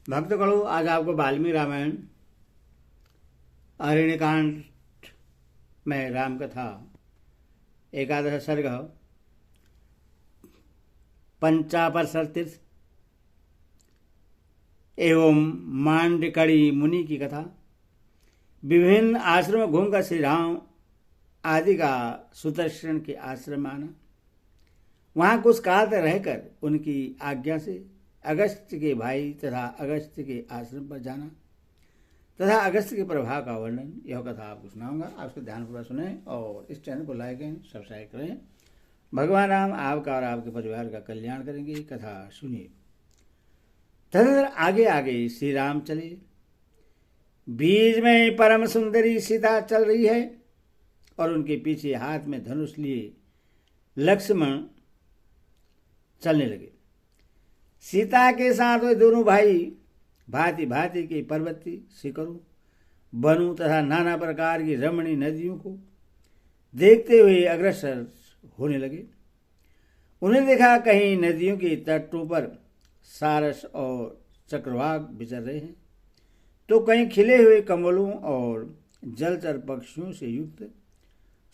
भक्तगणों, आज आपको वाल्मीकि रामायण अरण्यकांड में राम कथा एकादश सर्ग पंचापर तीर्थ एवं मांडकड़ी मुनि की कथा। विभिन्न आश्रम में घूमकर श्री राम आदि का सुदर्शन के आश्रम में आना, वहां कुछ काल तक रहकर उनकी आज्ञा से अगस्त्य के भाई तथा अगस्त्य के आश्रम पर जाना तथा अगस्त्य के प्रभाव का वर्णन, यह कथा आपको सुनाऊंगा। आप उसको ध्यानपूर्वक सुने और इस चैनल को लाइक करें, सब्सक्राइब करें। भगवान राम आपका और आपके परिवार का कल्याण करेंगे। कथा सुनिए। तदनंतर आगे आगे श्री राम चले। बीच में परम सुंदरी सीता चल रही है और उनके पीछे हाथ में धनुष लिए लक्ष्मण चलने लगे। सीता के साथ वे दोनों भाई भांति भांति के पर्वतीय शिखरों, वनों तथा नाना प्रकार की रमणीय नदियों को देखते हुए अग्रसर होने लगे। उन्हें देखा कहीं नदियों के तटों पर सारस और चक्रवाक विचर रहे हैं, तो कहीं खिले हुए कमलों और जलचर पक्षियों से युक्त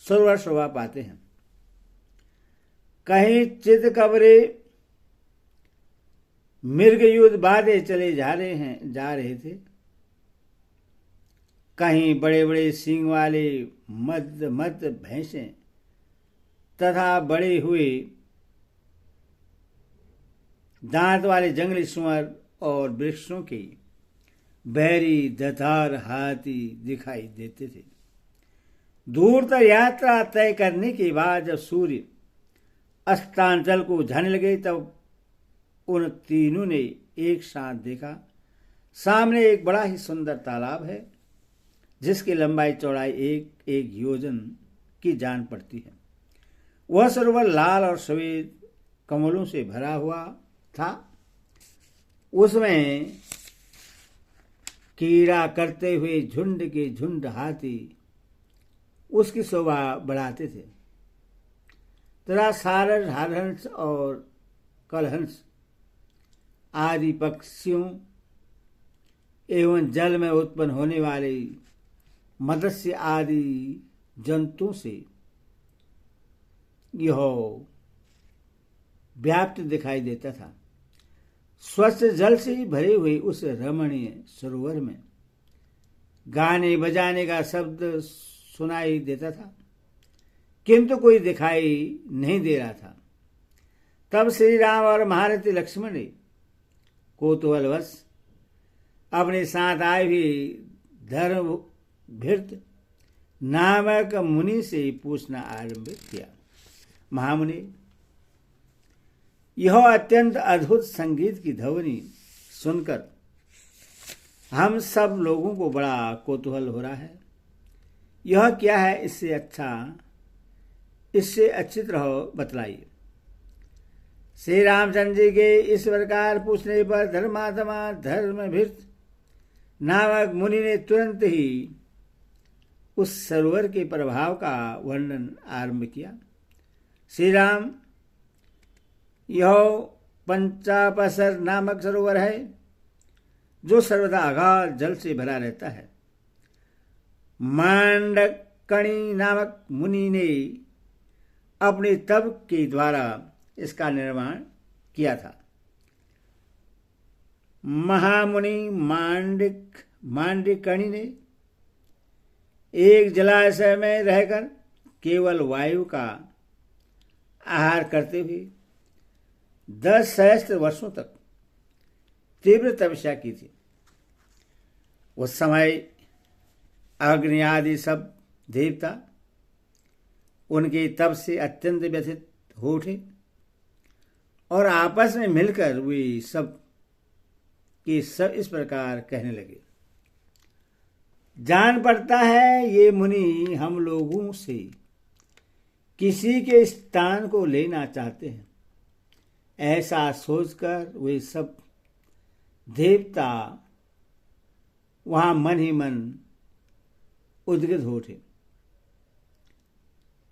सरोवर शोभा पाते हैं। कहीं चित कबरे मृगयुद्ध बाधे चले जा रहे थे। कहीं बड़े बड़े सींग वाले मद भैंसें तथा बड़े हुए दांत वाले जंगली सुअर और वृक्षों के बैरी दतार हाथी दिखाई देते थे। दूर तक यात्रा तय करने के बाद जब सूर्य अस्तांचल को जाने लगे, तब उन तीनों ने एक साथ देखा, सामने एक बड़ा ही सुंदर तालाब है जिसकी लंबाई चौड़ाई एक एक योजन की जान पड़ती है। वह सरोवर लाल और सफेद कमलों से भरा हुआ था। उसमें कीड़ा करते हुए झुंड के झुंड हाथी उसकी शोभा बढ़ाते थे तथा सारस, हरहंस और कलहंस आदि पक्षियों एवं जल में उत्पन्न होने वाले मत्स्य आदि जंतुओं से यह व्याप्त दिखाई देता था। स्वच्छ जल से भरे हुए उस रमणीय सरोवर में गाने बजाने का शब्द सुनाई देता था, किंतु कोई दिखाई नहीं दे रहा था। तब श्री राम और महारथी लक्ष्मण ने कौतूहलवश अपने साथ आए हुए धर्मभृत नामक मुनि से पूछना आरंभ किया। महामुनि, यह अत्यंत अद्भुत संगीत की ध्वनि सुनकर हम सब लोगों को बड़ा कौतूहल हो रहा है। यह क्या है? इससे अच्छी तरह बतलाइए। श्री रामचंद्र जी के इस प्रकार पूछने पर धर्मात्मा धर्मभृत नामक मुनि ने तुरंत ही उस सरोवर के प्रभाव का वर्णन आरंभ किया। श्री राम, यह पंचापसर नामक सरोवर है जो सर्वदा अगाध जल से भरा रहता है। मांडकणी नामक मुनि ने अपने तप के द्वारा इसका निर्माण किया था। महामुनि मांडकणी ने एक जलाशय में रहकर केवल वायु का आहार करते हुए 10 सहस्त्र वर्षों तक तीव्र तपस्या की थी। उस समय अग्नि आदि सब देवता उनके तप से अत्यंत व्यथित हो उठे और आपस में मिलकर वे सब के सब इस प्रकार कहने लगे। जान पड़ता है ये मुनि हम लोगों से किसी के स्थान को लेना चाहते हैं। ऐसा सोचकर वे सब देवता वहां मन ही मन उद्गत हो उठे।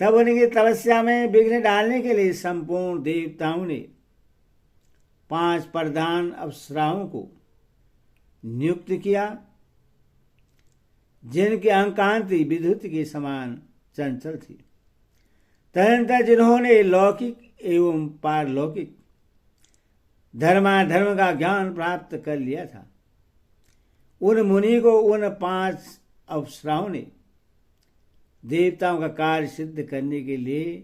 तब उनकी तपस्या में विघ्न डालने के लिए संपूर्ण देवताओं ने 5 प्रधान अप्सराओं को नियुक्त किया, जिनकी अंकांति विद्युत के समान चंचल थी। तदनंतर जिन्होंने लौकिक एवं पारलौकिक धर्माधर्म का ज्ञान प्राप्त कर लिया था, उन मुनि को उन 5 अप्सराओं ने देवताओं का कार्य सिद्ध करने के लिए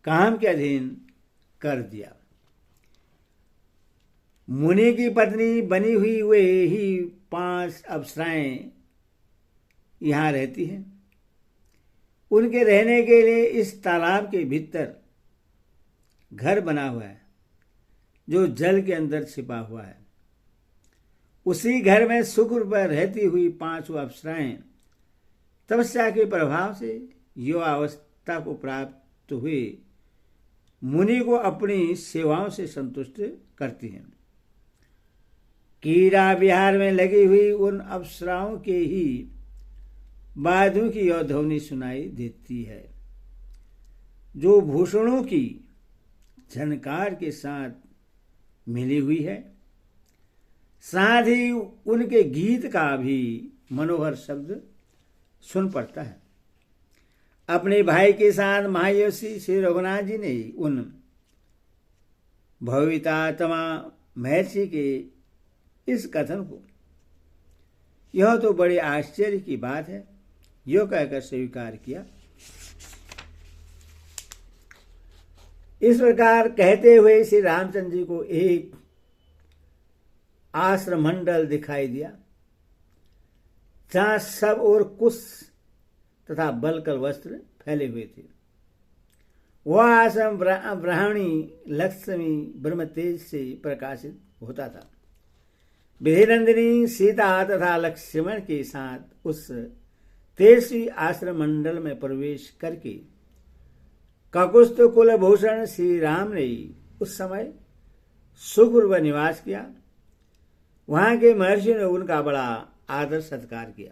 काम के अधीन कर दिया। मुनि की पत्नी बनी हुई वे ही 5 अप्सराएं यहाँ रहती हैं। उनके रहने के लिए इस तालाब के भीतर घर बना हुआ है, जो जल के अंदर छिपा हुआ है। उसी घर में शुक्र पर रहती हुई 5 अप्सराएं तपस्या के प्रभाव से युवावस्था को प्राप्त हुए मुनि को अपनी सेवाओं से संतुष्ट करती हैं। कीड़ा विहार में लगी हुई उन अप्सराओं के ही बाजू की यह ध्वनि सुनाई देती है, जो भूषणों की झनकार के साथ मिली हुई है। साथ ही उनके गीत का भी मनोहर शब्द सुन पड़ता है। अपने भाई के साथ महायशी श्री रघुनाथ जी ने उन भवितात्मा महर्षि के इस कथन को, यह तो बड़े आश्चर्य की बात है, यो कहकर स्वीकार किया। इस प्रकार कहते हुए श्री रामचंद्र जी को एक आश्रम मंडल दिखाई दिया, जहां सब और कुश तथा बलकल वस्त्र फैले हुए थे। वह आश्रम ब्राह्मणी लक्ष्मी ब्रह्म तेज से प्रकाशित होता था। विधिनंदिनी सीता तथा लक्ष्मण के साथ उस तेजस्वी आश्रम मंडल में प्रवेश करके ककुस्थ कुलभूषण श्री राम ने उस समय सुखपूर्व निवास किया। वहां के महर्षि ने उनका बड़ा आदर सत्कार किया।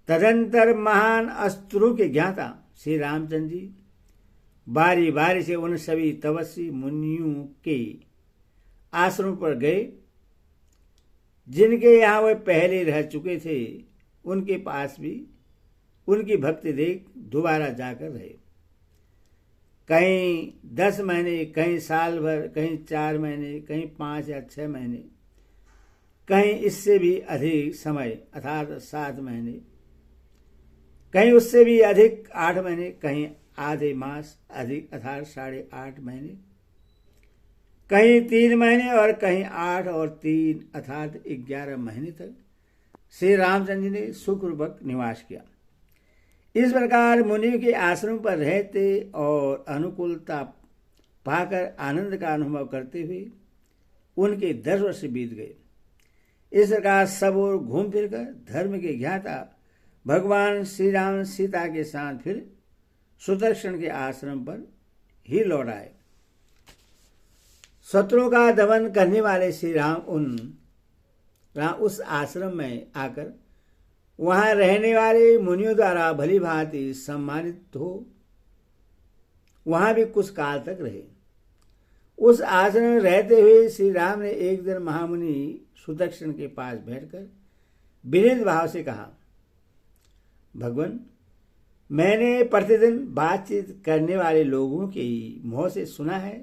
तदंतर महान अस्त्रों के ज्ञाता श्री रामचंद्र जी बारी बारी से उन सभी तपस्वी मुनियों के आश्रम पर गए, जिनके यहाँ वे पहले रह चुके थे। उनके पास भी उनकी भक्ति देख दोबारा जाकर रहे। कहीं 10 महीने, कहीं साल भर, कहीं 4 महीने, कहीं 5 या 6 महीने, कहीं इससे भी अधिक समय अर्थात 7 महीने, कहीं उससे भी अधिक 8 महीने, कहीं आधे मास अधिक अर्थात 8.5 महीने, कहीं 3 महीने और कहीं 8 और 3 अर्थात 11 महीने तक श्री रामचंद्र जी ने सुखपूर्वक निवास किया। इस प्रकार मुनि के आश्रम पर रहते और अनुकूलता पाकर आनंद का अनुभव करते हुए उनके 10 वर्ष बीत गए। इस प्रकार सब ओर घूम फिरकर धर्म के ज्ञाता भगवान श्री राम सीता के साथ फिर सुदर्शन के आश्रम पर ही लौट आए। शत्रुओं का दमन करने वाले श्री राम उस आश्रम में आकर वहां रहने वाले मुनियों द्वारा भली भांति सम्मानित हो वहां भी कुछ काल तक रहे। उस आश्रम में रहते हुए श्री राम ने एक दिन महामुनि सुदर्शन के पास बैठकर विनीत भाव से कहा, भगवान, मैंने प्रतिदिन बातचीत करने वाले लोगों के मुंह से सुना है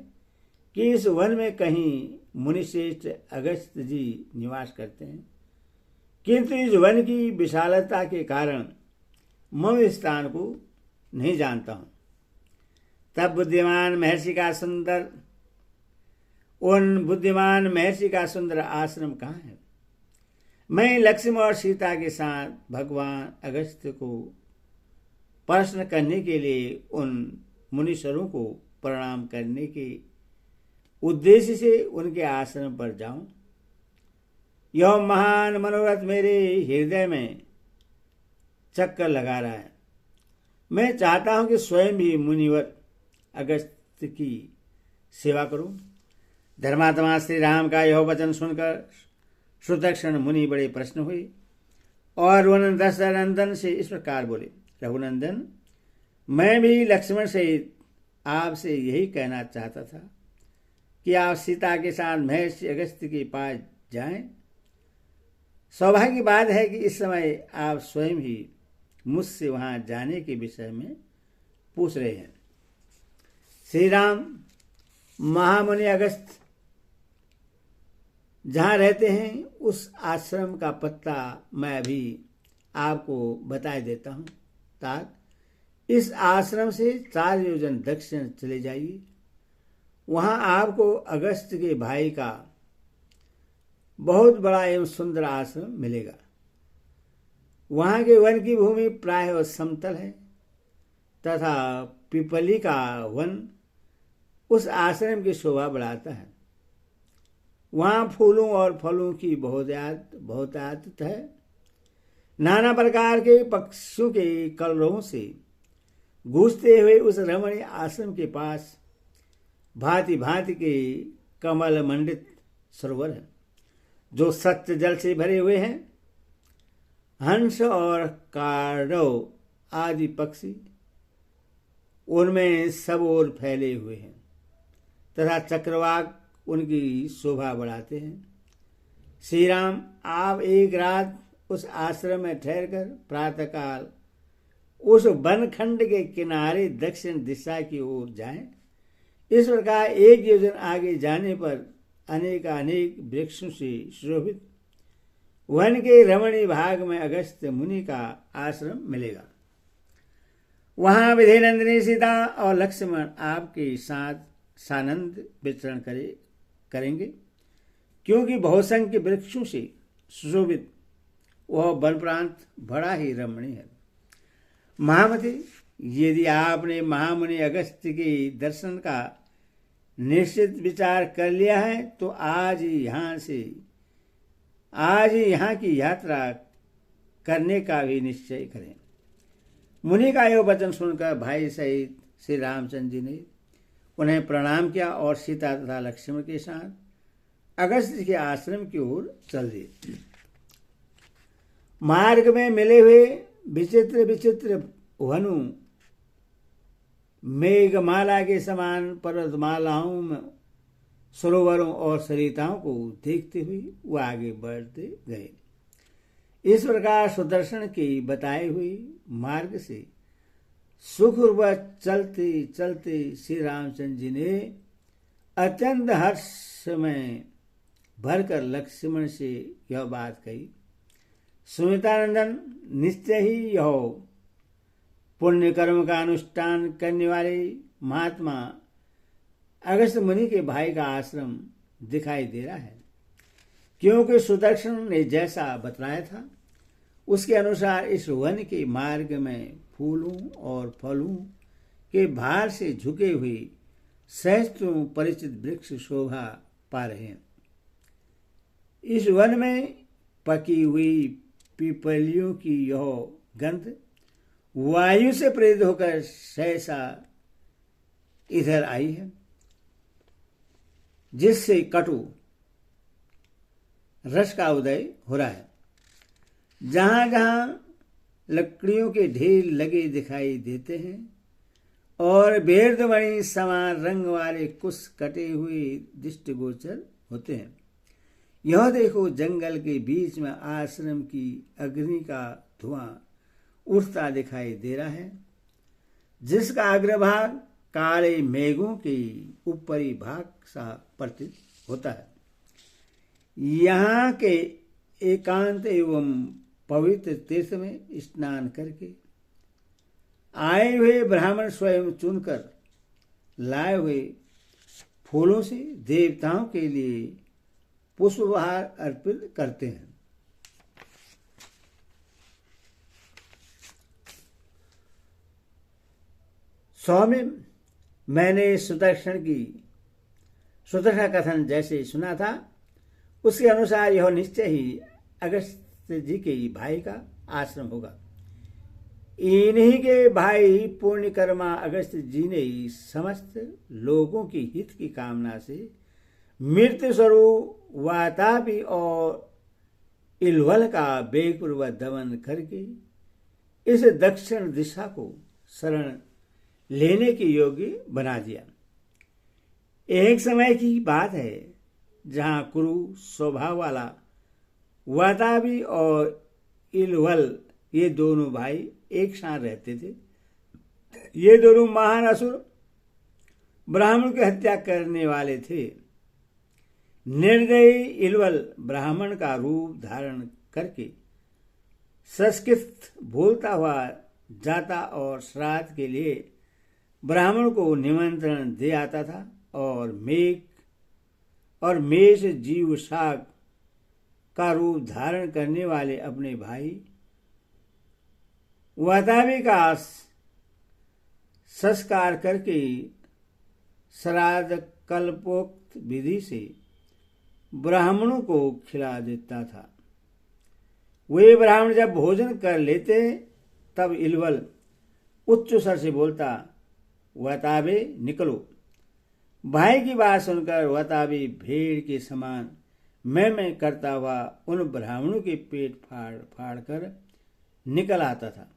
कि इस वन में कहीं मुनिश्रेष्ठ अगस्त जी निवास करते हैं, किंतु इस वन की विशालता के कारण मैं इस स्थान को नहीं जानता हूं। तब बुद्धिमान महर्षि का सुंदर आश्रम कहाँ है? मैं लक्ष्मण और सीता के साथ भगवान अगस्त्य को प्रश्न करने के लिए उन मुनीश्वरों को प्रणाम करने के उद्देश्य से उनके आश्रम पर जाऊं। यह महान मनोरथ मेरे हृदय में चक्कर लगा रहा है। मैं चाहता हूं कि स्वयं भी मुनिवर अगस्त्य की सेवा करूं। धर्मात्मा श्री राम का यह वचन सुनकर सुदर्शन मुनि बड़े प्रसन्न हुए और उन्होंने दशरथनंदन से इस प्रकार बोले, रघुनंदन, मैं भी लक्ष्मण से आपसे यही कहना चाहता था कि आप सीता के साथ महर्षि अगस्त्य के पास जाएं सौभाग्य की बात है कि इस समय आप स्वयं ही मुझसे वहां जाने के विषय में पूछ रहे हैं। श्री राम महामुनि अगस्त जहाँ रहते हैं उस आश्रम का पत्ता मैं अभी आपको बता देता हूँ। तात इस आश्रम से 4 योजन दक्षिण चले जाइए, वहाँ आपको अगस्त के भाई का बहुत बड़ा एवं सुंदर आश्रम मिलेगा। वहाँ के वन की भूमि प्रायः समतल है तथा पिपली का वन उस आश्रम की शोभा बढ़ाता है। वहाँ फूलों और फलों की बहुतायत है। नाना प्रकार के पक्षियों के कलरवों से गूंजते हुए उस रमणीय आश्रम के पास भांति भांति के कमल मंडित सरोवर है जो सत्य जल से भरे हुए हैं। हंस और कारडव आदि पक्षी उनमें सब ओर फैले हुए हैं तथा चक्रवाक उनकी शोभा बढ़ाते हैं। श्री राम आप एक रात उस आश्रम में ठहरकर प्रातःकाल उस वनखंड के किनारे दक्षिण दिशा की ओर जाएं। इस प्रकार 1 योजन आगे जाने पर अनेक वृक्षों से शोभित वन के रमणीय भाग में अगस्त्य मुनि का आश्रम मिलेगा। वहां विधिनंदिनी सीता और लक्ष्मण आपके साथ सानंद विचरण करेंगे, क्योंकि बहुसंख्य वृक्षों से सुशोभित वह वन प्रांत बड़ा ही रमणीय है। महामती, यदि आपने महामुनि अगस्त्य के दर्शन का निश्चित विचार कर लिया है तो आज ही यहाँ की यात्रा करने का भी निश्चय करें। मुनि का यह वचन सुनकर भाई सहित श्री रामचंद्र जी ने उन्हें प्रणाम किया और सीता तथा लक्ष्मण के साथ अगस्त्य के आश्रम की ओर चल दिए। मार्ग में मिले हुए विचित्र विचित्र वनु मेघमाला के समान पर्वतमालाओं में सरोवरों और सरिताओं को देखते हुए वो आगे बढ़ते गए। इस प्रकार सुदर्शन के बताए हुए मार्ग से सुखपूर्वक चलते चलते श्री रामचंद्र जी ने अत्यंत हर्ष में भरकर लक्ष्मण से यह बात कही। सुमित्रानंदन, निश्चय ही यह पुण्य कर्म का अनुष्ठान करने वाले महात्मा अगस्त मुनि के भाई का आश्रम दिखाई दे रहा है, क्योंकि सुदर्शन ने जैसा बतलाया था उसके अनुसार इस वन के मार्ग में फूलों और फलों के भार से झुके हुए सहस्त्रों परिचित वृक्ष शोभा पा रहे हैं। इस वन में पकी हुई पीपलियों की यह गंध वायु से प्रेरित होकर सहसा इधर आई है, जिससे कटु रस का उदय हो रहा है। जहां जहां लकड़ियों के ढेर लगे दिखाई देते हैं और बेर्दमणि समान रंग वाले कुछ कटे हुए दृष्टिगोचर होते हैं। यह देखो, जंगल के बीच में आश्रम की अग्नि का धुआं उठता दिखाई दे रहा है, जिसका अग्रभाग काले मेघों के ऊपरी भाग सा प्रतीत होता है। यहाँ के एकांत एवं पवित्र तीर्थ में स्नान करके आए हुए ब्राह्मण स्वयं चुनकर लाए हुए फूलों से देवताओं के लिए पुष्पहार अर्पित करते हैं। स्वामी, मैंने सुदर्शन कथन जैसे सुना था उसके अनुसार यह निश्चय ही अगस्त्य जी के भाई का आश्रम होगा। इन्हीं के भाई पुण्यकर्मा अगस्त्य जी ने समस्त लोगों की हित की कामना से मृत्यु स्वरूप वातापी और इलवल का वेगपूर्वक दमन करके इस दक्षिण दिशा को शरण लेने के योग्य बना दिया। एक समय की बात है जहां कुरु स्वभाव वाला वाताबी और इलवल ये दोनों भाई एक साथ रहते थे। ये दोनों महान असुर ब्राह्मण की हत्या करने वाले थे। निर्दयी इलवल ब्राह्मण का रूप धारण करके संस्कृत बोलता हुआ जाता और श्राद्ध के लिए ब्राह्मण को निमंत्रण दे आता था। और मेष जीव शाक का रूप धारण करने वाले अपने भाई वाताबी का संस्कार करके श्राद्ध कल्पोक्त विधि से ब्राह्मणों को खिला देता था। वे ब्राह्मण जब भोजन कर लेते तब इलवल उच्च स्वर से बोलता, वाताबे निकलो। भाई की बात सुनकर वाताबी भेड़ के समान मैं करता हुआ उन ब्राह्मणों के पेट फाड़ फाड़ कर निकल आता था।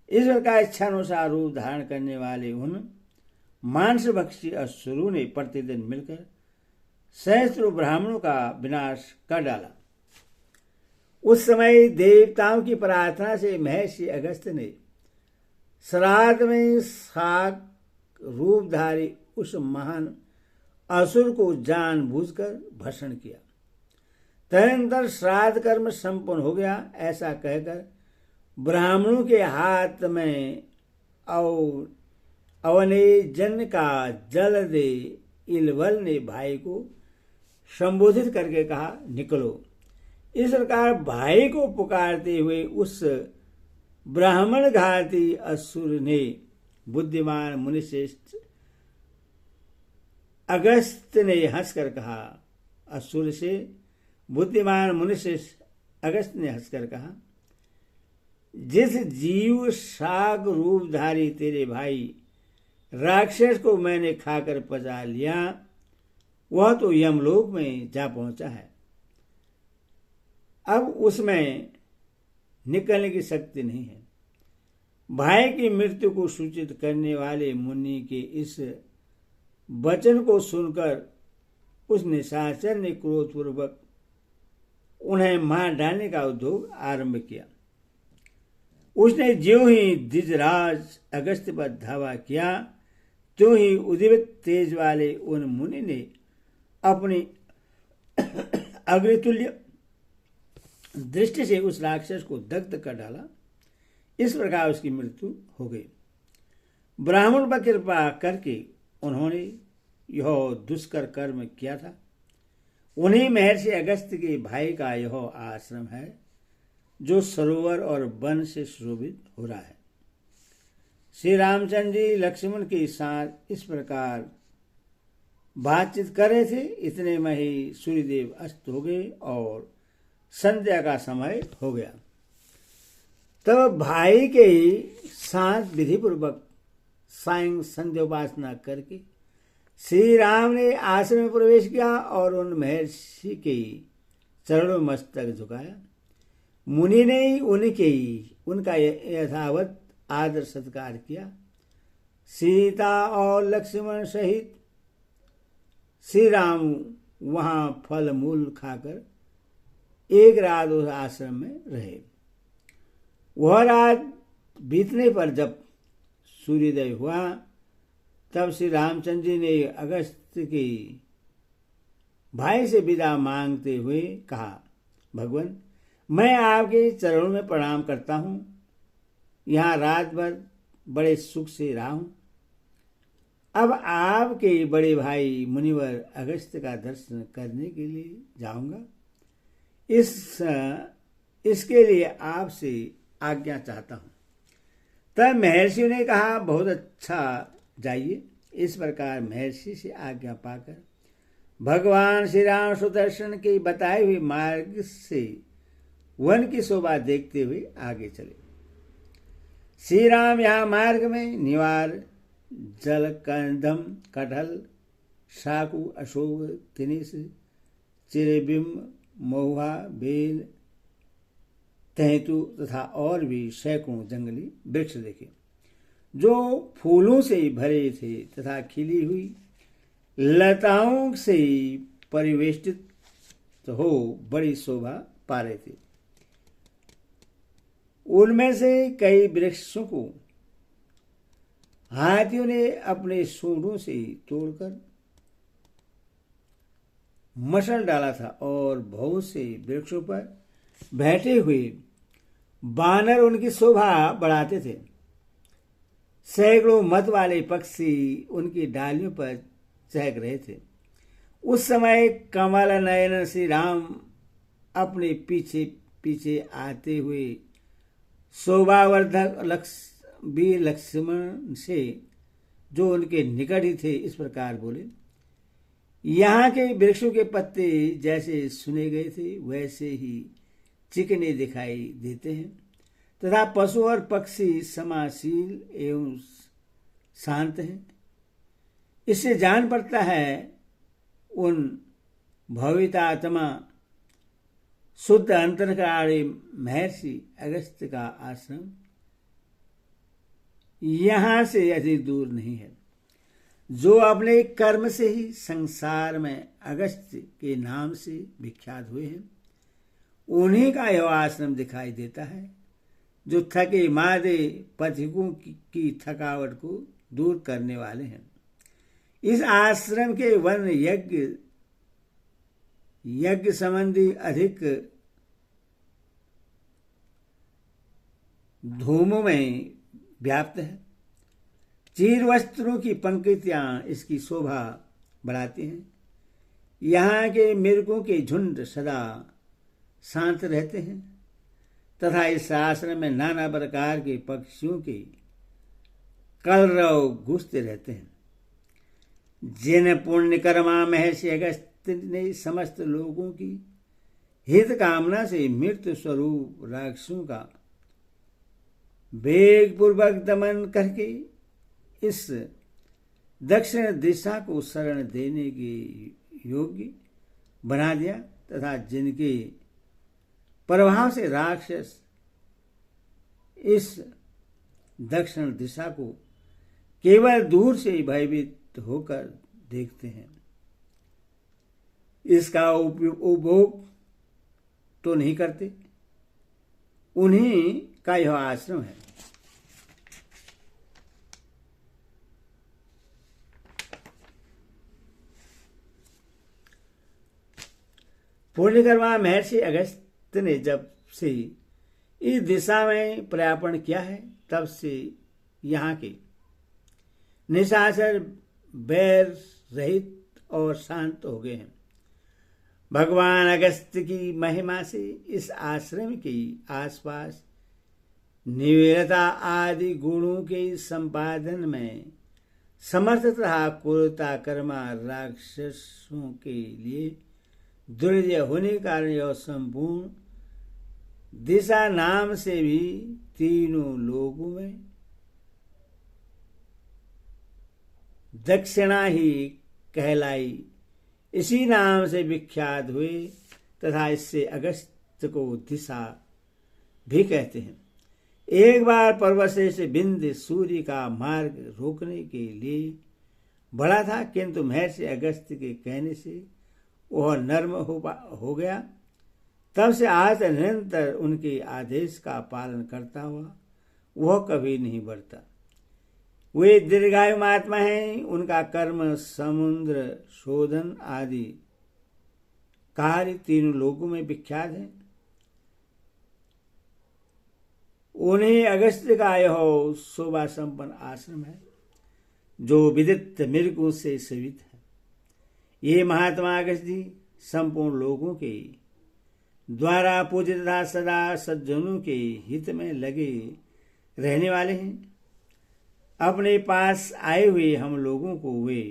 इस प्रकार इच्छानुसार रूप धारण करने वाले उन मांसभक्षी असुरों ने प्रतिदिन मिलकर सहस्त्रों ब्राह्मणों का विनाश कर डाला। उस समय देवताओं की प्रार्थना से महर्षि अगस्त्य ने श्राद्ध में शाक रूपधारी उस महान असुर को जानबूझकर भक्षण किया। तदनंतर श्राद्ध कर्म संपन्न हो गया। ऐसा कहकर ब्राह्मणों के हाथ में अवने जन का जल दे इलवल ने भाई को संबोधित करके कहा, निकलो। इस प्रकार भाई को पुकारते हुए उस ब्राह्मण घाती असुर ने बुद्धिमान मुनिश्रेष्ठ अगस्त्य ने हंसकर कहा, असुर से बुद्धिमान मुनिश्रेष्ठ अगस्त्य ने हंसकर कहा, जिस जीव शाक रूपधारी तेरे भाई राक्षस को मैंने खाकर पचा लिया वह तो यमलोक में जा पहुंचा है। अब उसमें निकलने की शक्ति नहीं है। भाई की मृत्यु को सूचित करने वाले मुनि के इस वचन को सुनकर उस निशाचर ने क्रोधपूर्वक उन्हें मार डालने का उद्योग आरंभ किया। उसने ज्यों ही द्विजराज अगस्त्य पर धावा किया त्यों ही उद्दीपित तेज वाले उन मुनि ने अपनी अग्नितुल्य दृष्टि से उस राक्षस को दग्ध कर डाला। इस प्रकार उसकी मृत्यु हो गई। ब्राह्मण पर कृपा करके उन्होंने यह दुष्कर कर्म किया था। उन्हीं महर्षि अगस्त्य के भाई का यह आश्रम है जो सरोवर और वन से शोभित हो रहा है। श्री रामचंद्र जी लक्ष्मण के साथ इस प्रकार बातचीत कर रहे थे। इतने में ही सूर्यदेव अस्त हो गए और संध्या का समय हो गया। तब भाई के साथ विधि पूर्वक सायं संध्या उपासना करके श्री राम ने आश्रम में प्रवेश किया और उन महर्षि के चरणों में मस्तक झुकाया। मुनि ने उनका यथावत आदर सत्कार किया। सीता और लक्ष्मण सहित श्री राम वहां फल मूल खाकर एक रात उस आश्रम में रहे। वह रात बीतने पर जब सूर्योदय हुआ तब श्री रामचंद्र जी ने अगस्त्य के भाई से विदा मांगते हुए कहा, भगवान मैं आपके चरणों में प्रणाम करता हूँ। यहाँ रात भर बड़े सुख से रहा हूँ। अब आपके बड़े भाई मुनिवर अगस्त्य का दर्शन करने के लिए जाऊंगा। इसके लिए आपसे आज्ञा चाहता हूँ। तब महर्षि ने कहा, बहुत अच्छा, जाइए। इस प्रकार महर्षि से आज्ञा पाकर भगवान श्री राम सुदर्शन के बताए हुए मार्ग से वन की शोभा देखते हुए आगे चले। श्री राम यहाँ मार्ग में निवार, जलकंदम, कटहल, साकू, अशोक, तिनिस, चिरबिम्ब, महुआ, बेल, तैतु तथा और भी सैकड़ों जंगली वृक्ष देखे जो फूलों से भरे थे तथा खिली हुई लताओं से परिवेष्टित अगस्त हो बड़ी शोभा पा रहे थे। उनमें से कई वृक्षों को हाथियों ने अपने सूंडों से तोड़कर मसल डाला था और बहुत से वृक्षों पर बैठे हुए बानर उनकी शोभा बढ़ाते थे। सैकड़ों मत वाले पक्षी उनकी डालियों पर चहक रहे थे। उस समय कमल नयन श्री राम अपने पीछे पीछे आते हुए शोभावर्धक वीर लक्ष्मण से, जो उनके निकट ही थे, इस प्रकार बोले। यहाँ के वृक्षों के पत्ते जैसे सुने गए थे वैसे ही चिकने दिखाई देते हैं तथा पशु और पक्षी समाशील एवं शांत हैं। इससे जान पड़ता है उन भवितात्मा शुद्ध अंतरकारी महर्षि अगस्त का आश्रम यहाँ से अधिक दूर नहीं है। जो अपने कर्म से ही संसार में अगस्त के नाम से विख्यात हुए हैं, उन्हीं का यह आश्रम दिखाई देता है, जो थके मादे पथिकों की थकावट को दूर करने वाले हैं। इस आश्रम के वन यज्ञ संबंधी अधिक धूमों में व्याप्त है। चीर वस्त्रों की पंक्तियां इसकी शोभा बढ़ाती हैं। यहाँ के मृगों के झुंड सदा शांत रहते हैं तथा इस आश्रम में नाना प्रकार के पक्षियों के कलरव गूंजते रहते हैं। जिन पुण्य कर्मा महर्षि अगस्त ने समस्त लोगों की हित कामना से मृत्यु स्वरूप राक्षसों का वेग पूर्वक दमन करके इस दक्षिण दिशा को शरण देने के योग्य बना दिया तथा जिनके प्रभाव से राक्षस इस दक्षिण दिशा को केवल दूर से भयभीत होकर देखते हैं, इसका उपभोग तो नहीं करते, उन्हीं का यह आश्रम है। पुण्यकर्मा महर्षि अगस्त ने जब से इस दिशा में पर्यापण किया है, तब से यहाँ के निशाचर बैर रहित और शांत हो गए हैं। भगवान अगस्त की महिमा से इस आश्रम के आसपास निवेरता आदि गुणों के संपादन में समर्थ तथा क्रूरता कर्मा राक्षसों के लिए दुर्जय होने के कारण यह संपूर्ण दिशा नाम से भी तीनों लोगों में दक्षिणा ही कहलाई, इसी नाम से विख्यात हुए तथा इससे अगस्त को दिशा भी कहते हैं। एक बार पर्वत से बिंद सूर्य का मार्ग रोकने के लिए बढ़ा था, किंतु महर्षि अगस्त के कहने से वह नर्म हो गया। तब से आज निरंतर उनके आदेश का पालन करता हुआ वह कभी नहीं बढ़ता। वे दीर्घायु महात्मा हैं। उनका कर्म समुद्र शोधन आदि कार्य तीनों लोगों में विख्यात है। उन्हें अगस्त का यह शोभा संपन्न आश्रम है, जो विदित मृगों से सेवित है। ये महात्मा अगस्त जी संपूर्ण लोगों के द्वारा पूजित तथा सदा सज्जनों के हित में लगे रहने वाले हैं। अपने पास आए हुए हम लोगों को वे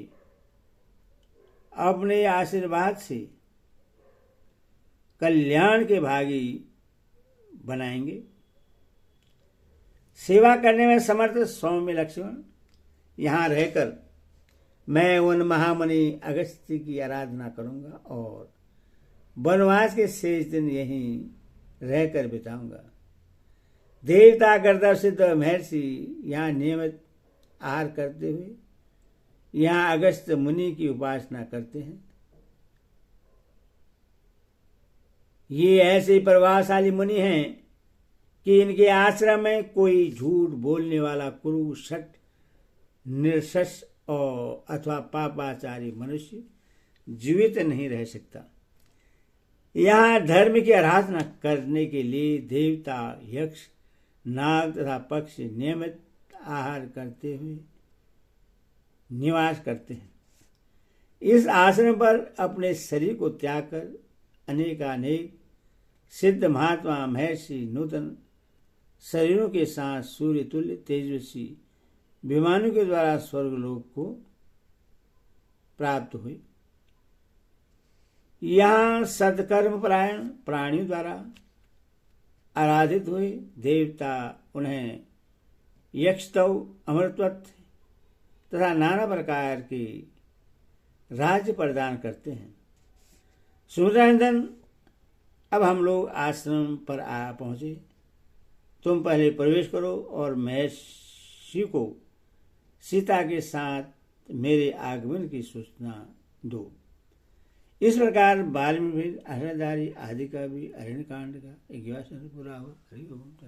अपने आशीर्वाद से कल्याण के भागी बनाएंगे। सेवा करने में समर्थ सौम्य लक्ष्मण, यहाँ रहकर मैं उन महामुनि अगस्त की आराधना करूंगा और वनवास के शेष दिन यहीं रहकर बिताऊंगा। देवता गर्दभ सिद्ध महर्षि यहाँ नियमित आहार करते हुए यहाँ अगस्त मुनि की उपासना करते हैं। ये ऐसे प्रभावशाली मुनि हैं कि इनके आश्रम में कोई झूठ बोलने वाला कुरु शठ निर्शस और अथवा पापाचारी मनुष्य जीवित नहीं रह सकता। यहाँ धर्म की आराधना करने के लिए देवता, यक्ष, नाग तथा पक्षी नियमित आहार करते हुए निवास करते हैं। इस आश्रम पर अपने शरीर को त्याग कर अनेकानेक सिद्ध महात्मा महर्षि नूतन शरीरों के साथ सूर्य तुल्य तेजस्वी विमानों के द्वारा स्वर्गलोक को प्राप्त हुए। यहाँ सत्कर्म परायण प्राणियों द्वारा आराधित हुए। देवता उन्हें यक्षतव, अमृतत्व तथा नाना प्रकार के राज्य प्रदान करते हैं। सुमित्रानंदन, अब हम लोग आश्रम पर आ पहुंचे। तुम पहले प्रवेश करो और महर्षि को सीता के साथ मेरे आगमन की सूचना दो। इस प्रकार वाल्मीकि, अरण्यधारी आदि का भी अरण्यकांड का 11वां सर्ग पूरा हुआ। हरि ओम।